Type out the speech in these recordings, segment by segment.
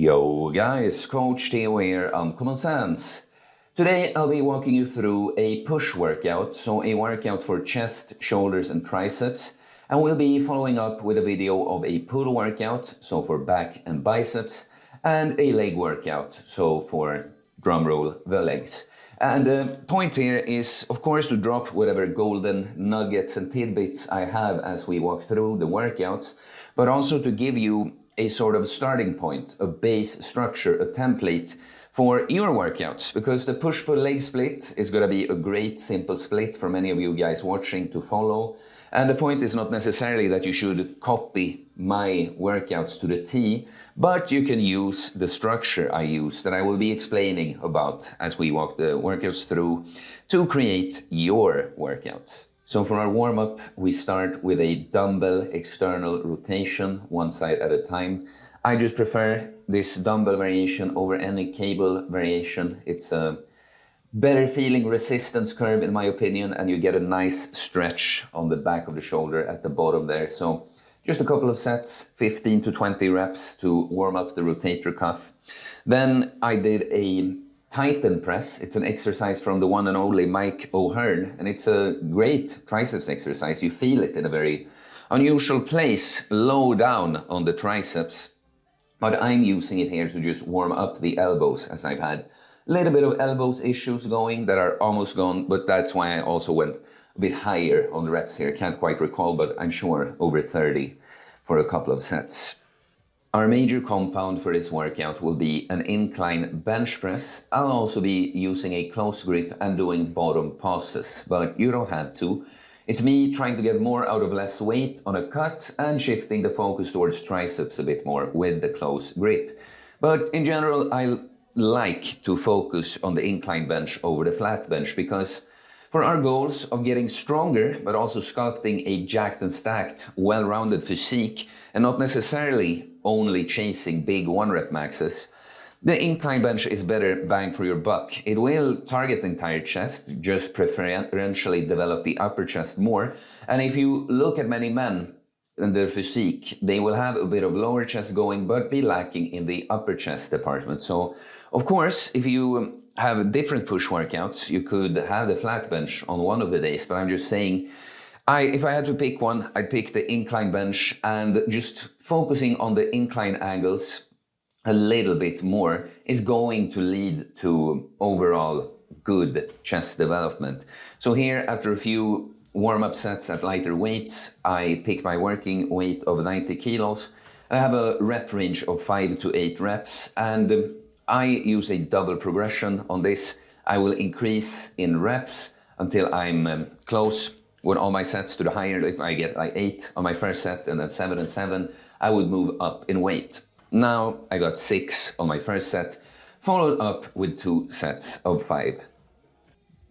Yo guys, Coach Theo here on Common Sense. Today I'll be walking you through a push workout, so a workout for chest, shoulders and triceps, and we'll be following up with a video of a pull workout, so for back and biceps, and a leg workout, so for drumroll, the legs. And the point here is, of course, to drop whatever golden nuggets and tidbits I have as we walk through the workouts, but also to give you a sort of starting point, a base structure, a template for your workouts, because the push-pull leg split is going to be a great simple split for many of you guys watching to follow. And the point is not necessarily that you should copy my workouts to the T, but you can use the structure I use that I will be explaining about as we walk the workouts through to create your workouts. So for our warm-up, we start with a dumbbell external rotation, one side at a time. I just prefer this dumbbell variation over any cable variation. It's a better feeling resistance curve in my opinion, and you get a nice stretch on the back of the shoulder at the bottom there. So just a couple of sets, 15 to 20 reps to warm up the rotator cuff. Then I did a Titan press. It's an exercise from the one and only Mike O'Hearn, and it's a great triceps exercise. You feel it in a very unusual place, low down on the triceps, but I'm using it here to just warm up the elbows, as I've had a little bit of elbows issues going that are almost gone, but that's why I also went a bit higher on the reps here. Can't quite recall, but I'm sure over 30 for a couple of sets. Our major compound for this workout will be an incline bench press. I'll also be using a close grip and doing bottom passes, but you don't have to. It's me trying to get more out of less weight on a cut and shifting the focus towards triceps a bit more with the close grip. But in general, I like to focus on the incline bench over the flat bench, because for our goals of getting stronger, but also sculpting a jacked and stacked, well-rounded physique, and not necessarily only chasing big one-rep maxes, the incline bench is better bang for your buck. It will target the entire chest, just preferentially develop the upper chest more. And if you look at many men and their physique, they will have a bit of lower chest going, but be lacking in the upper chest department. So, of course, if you have different push workouts, you could have the flat bench on one of the days, but I'm just saying, if I had to pick one, I'd pick the incline bench, and just focusing on the incline angles a little bit more is going to lead to overall good chest development. So here, after a few warm-up sets at lighter weights, I pick my working weight of 90 kilos. I have a rep range of 5 to 8 reps, and I use a double progression on this. I will increase in reps until I'm close with all my sets to the higher. If I get like 8 on my first set and then 7 and 7, I would move up in weight. Now I got 6 on my first set, followed up with 2 sets of 5.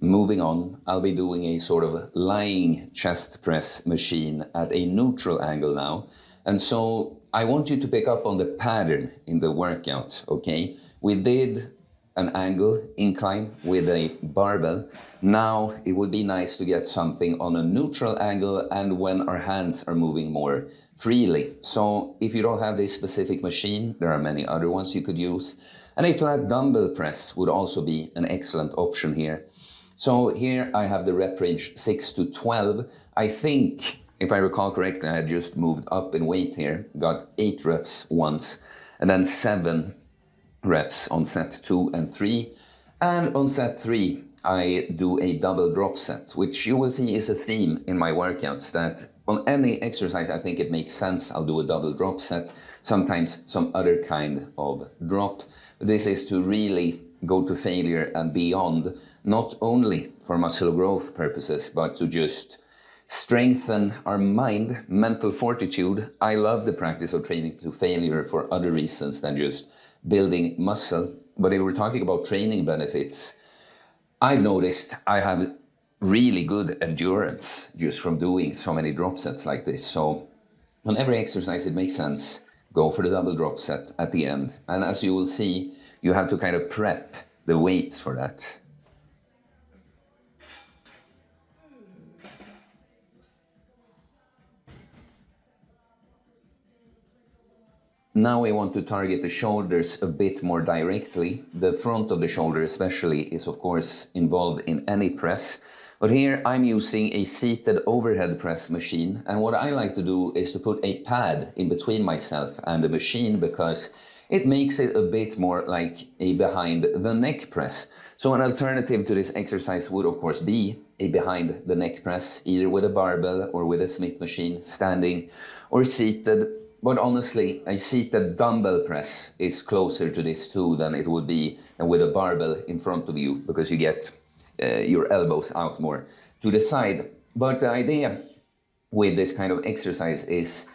Moving on, I'll be doing a sort of lying chest press machine at a neutral angle now. And so I want you to pick up on the pattern in the workout, okay? We did an angle incline with a barbell. Now it would be nice to get something on a neutral angle and when our hands are moving more freely. So if you don't have this specific machine, there are many other ones you could use. And a flat dumbbell press would also be an excellent option here. So here I have the rep range 6 to 12. I think, if I recall correctly, I had just moved up in weight here, got 8 reps once, and then 7 reps on set 2 and 3. And on set 3, I do a double drop set, which you will see is a theme in my workouts, that on any exercise I think it makes sense, I'll do a double drop set, sometimes some other kind of drop. This is to really go to failure and beyond, not only for muscle growth purposes, but to just strengthen our mind, mental fortitude. I love the practice of training to failure for other reasons than just building muscle. But if we're talking about training benefits, I've noticed I have really good endurance just from doing so many drop sets like this. So on every exercise it makes sense, go for the double drop set at the end. And as you will see, you have to kind of prep the weights for that. Now we want to target the shoulders a bit more directly. The front of the shoulder especially is of course involved in any press. But here I'm using a seated overhead press machine, and what I like to do is to put a pad in between myself and the machine because it makes it a bit more like a behind the neck press. So an alternative to this exercise would of course be a behind the neck press, either with a barbell or with a Smith machine, standing or seated. But honestly, a seated dumbbell press is closer to this too than it would be with a barbell in front of you, because you get your elbows out more to the side. But the idea with this kind of exercise is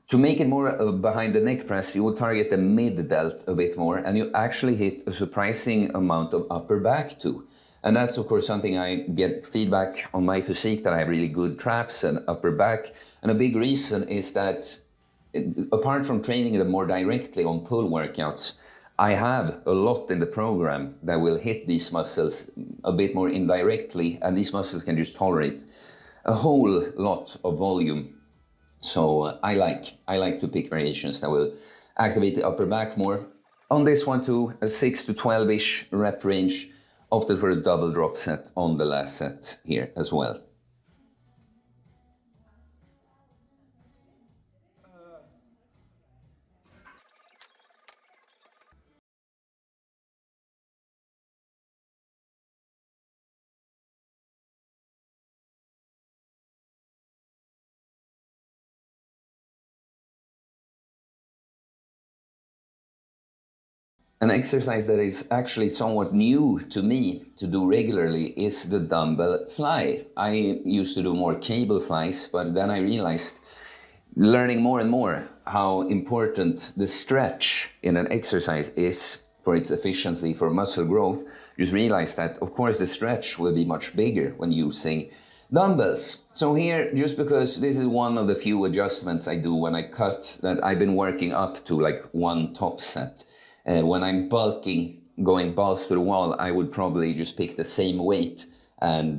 to make it more behind the neck press. You will target the mid delt a bit more, and you actually hit a surprising amount of upper back too. And that's of course something I get feedback on my physique, that I have really good traps and upper back. And a big reason is that apart from training them more directly on pull workouts, I have a lot in the program that will hit these muscles a bit more indirectly, and these muscles can just tolerate a whole lot of volume. So I like to pick variations that will activate the upper back more. On this one too, a 6 to 12-ish rep range, opted for a double drop set on the last set here as well. An exercise that is actually somewhat new to me to do regularly is the dumbbell fly. I used to do more cable flies, but then I realized, learning more and more, how important the stretch in an exercise is for its efficiency, for muscle growth. Just realized that, of course, the stretch will be much bigger when using dumbbells. So here, just because this is one of the few adjustments I do when I cut, that I've been working up to like one top set. When I'm bulking, going balls to the wall, I would probably just pick the same weight and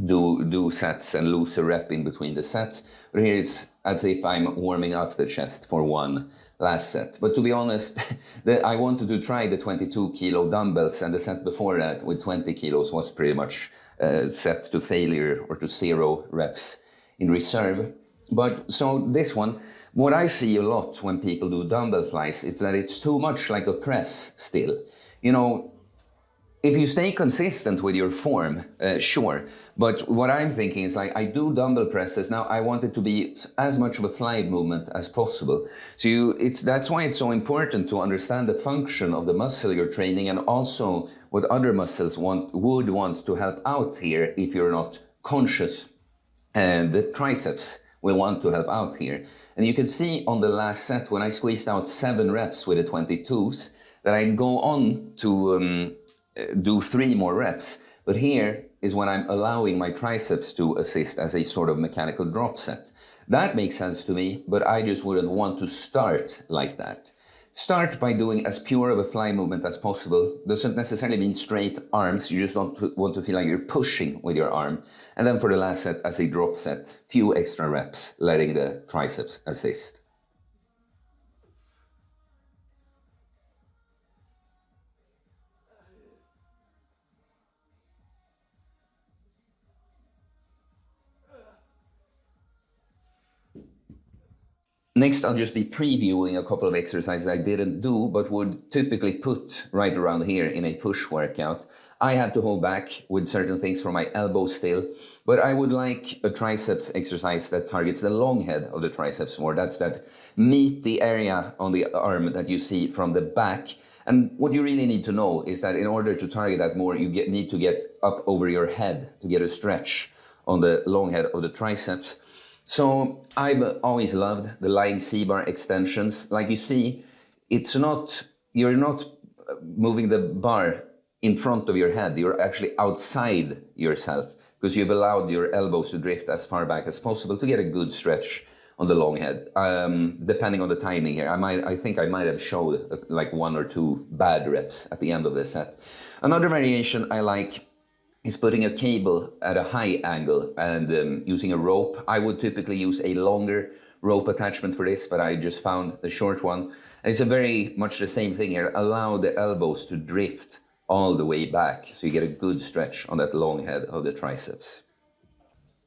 do sets and lose a rep in between the sets. But here's as if I'm warming up the chest for one last set. But to be honest, I wanted to try the 22 kilo dumbbells, and the set before that with 20 kilos was pretty much set to failure or to 0 reps in reserve. But so this one, what I see a lot when people do dumbbell flies is that it's too much like a press still. You know, if you stay consistent with your form, sure. But what I'm thinking is, like, I do dumbbell presses. Now I want it to be as much of a fly movement as possible. So that's why it's so important to understand the function of the muscle you're training, and also what other muscles would want to help out here if you're not conscious. And the triceps will want to help out here. And you can see on the last set, when I squeezed out 7 reps with the 22s, that I go on to do 3 more reps. But here is when I'm allowing my triceps to assist as a sort of mechanical drop set. That makes sense to me, but I just wouldn't want to start like that. Start by doing as pure of a fly movement as possible. Doesn't necessarily mean straight arms. You just don't want to feel like you're pushing with your arm. And then for the last set, as a drop set, few extra reps, letting the triceps assist. Next, I'll just be previewing a couple of exercises I didn't do, but would typically put right around here in a push workout. I have to hold back with certain things for my elbow still, but I would like a triceps exercise that targets the long head of the triceps more. That's that meaty area on the arm that you see from the back. And what you really need to know is that in order to target that more, you need to get up over your head to get a stretch on the long head of the triceps. So I've always loved the lying C-bar extensions. Like you see, you're not moving the bar in front of your head. You're actually outside yourself, because you've allowed your elbows to drift as far back as possible to get a good stretch on the long head. Depending on the timing here, I think I might have showed like 1 or 2 bad reps at the end of the set. Another variation I like is putting a cable at a high angle and using a rope. I would typically use a longer rope attachment for this, but I just found the short one. And it's a very much the same thing here. Allow the elbows to drift all the way back, so you get a good stretch on that long head of the triceps.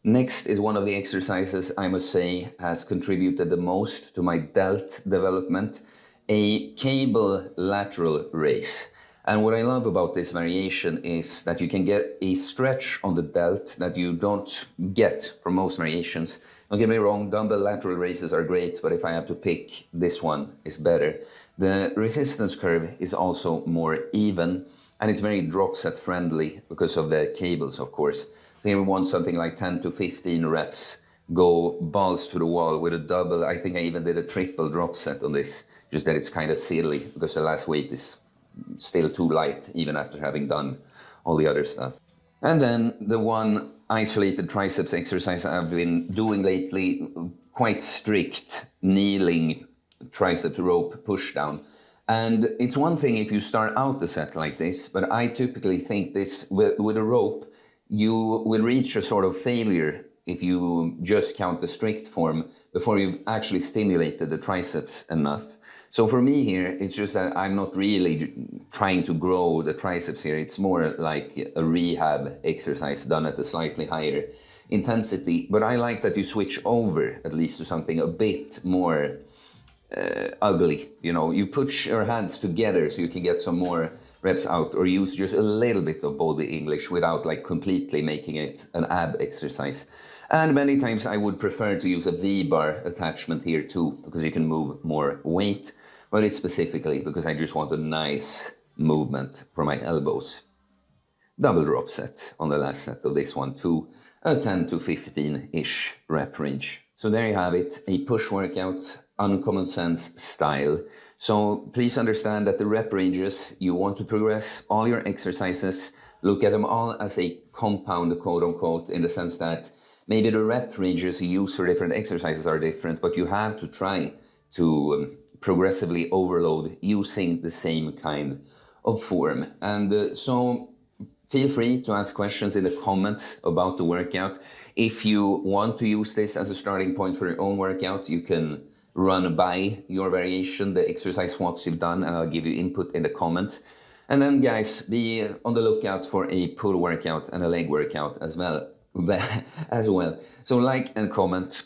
Next is one of the exercises I must say has contributed the most to my delt development, a cable lateral raise. And what I love about this variation is that you can get a stretch on the delt that you don't get from most variations. Don't get me wrong, dumbbell lateral raises are great, but if I have to pick, this one is better. The resistance curve is also more even, and it's very drop set friendly because of the cables, of course. So here we want something like 10 to 15 reps, go balls to the wall with a double. I think I even did a triple drop set on this, just that it's kind of silly because the last weight is still too light, even after having done all the other stuff. And then the one isolated triceps exercise I've been doing lately, quite strict kneeling triceps rope push down. And it's one thing if you start out the set like this, but I typically think this with a rope, you will reach a sort of failure if you just count the strict form before you've actually stimulated the triceps enough. So for me here, it's just that I'm not really trying to grow the triceps here. It's more like a rehab exercise done at a slightly higher intensity. But I like that you switch over at least to something a bit more ugly. You know, you put your hands together so you can get some more reps out, or use just a little bit of body English without like completely making it an ab exercise. And many times I would prefer to use a V-bar attachment here too, because you can move more weight, but it's specifically because I just want a nice movement for my elbows. Double drop set on the last set of this one too, a 10 to 15-ish rep range. So there you have it, a push workout, uncommon sense style. So please understand that the rep ranges, you want to progress all your exercises, look at them all as a compound, quote unquote, in the sense that maybe the rep ranges you use for different exercises are different, but you have to try to progressively overload using the same kind of form. And so feel free to ask questions in the comments about the workout. If you want to use this as a starting point for your own workout, you can run by your variation, the exercise swaps you've done, and I'll give you input in the comments. And then guys, be on the lookout for a pull workout and a leg workout as well. So like and comment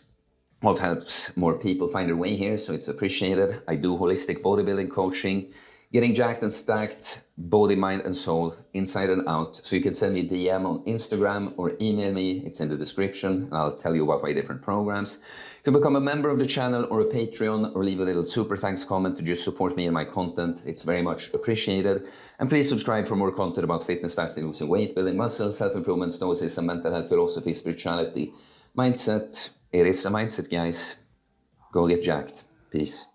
what helps more people find their way here, so it's appreciated. I do holistic bodybuilding coaching, getting jacked and stacked, body, mind and soul, inside and out. So you can send me a DM on Instagram or email me, it's in the description, and I'll tell you about my different programs. You can become a member of the channel or a Patreon, or leave a little super thanks comment to just support me and my content. It's very much appreciated. And please subscribe for more content about fitness, fasting, losing weight, building muscle, self-improvement, stoicism, mental health, philosophy, spirituality, mindset. It is a mindset, guys. Go get jacked. Peace.